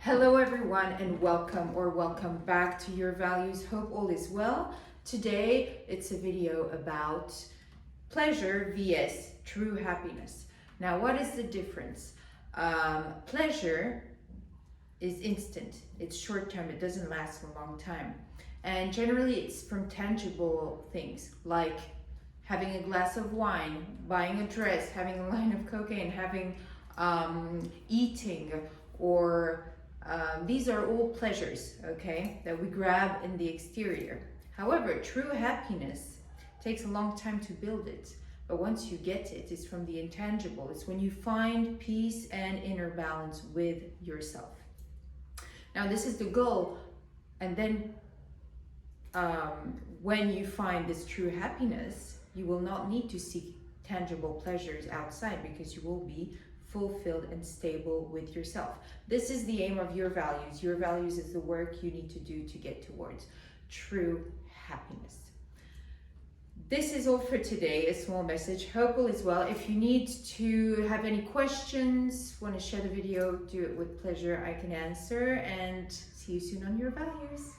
Hello everyone and welcome back to Your Values. Hope all is well. Today it's a video about pleasure vs true happiness. Now what is the difference? Pleasure is instant, it's short term, it doesn't last a long time. And generally it's from tangible things like having a glass of wine, buying a dress, having a line of cocaine, having eating, or these are all pleasures, okay, that we grab in the exterior. However, true happiness takes a long time to build it, but once you get it, it's from the intangible. It's when you find peace and inner balance with yourself. Now, this is the goal, and then when you find this true happiness, you will not need to seek tangible pleasures outside because you will be fulfilled and stable with yourself. This is the aim of Your Values. Your Values is the work you need to do to get towards true happiness. This is all for today, a small message. Hope all is well. If you need to have any questions, want to share the video, do it with pleasure. I can answer, and see you soon on Your Values.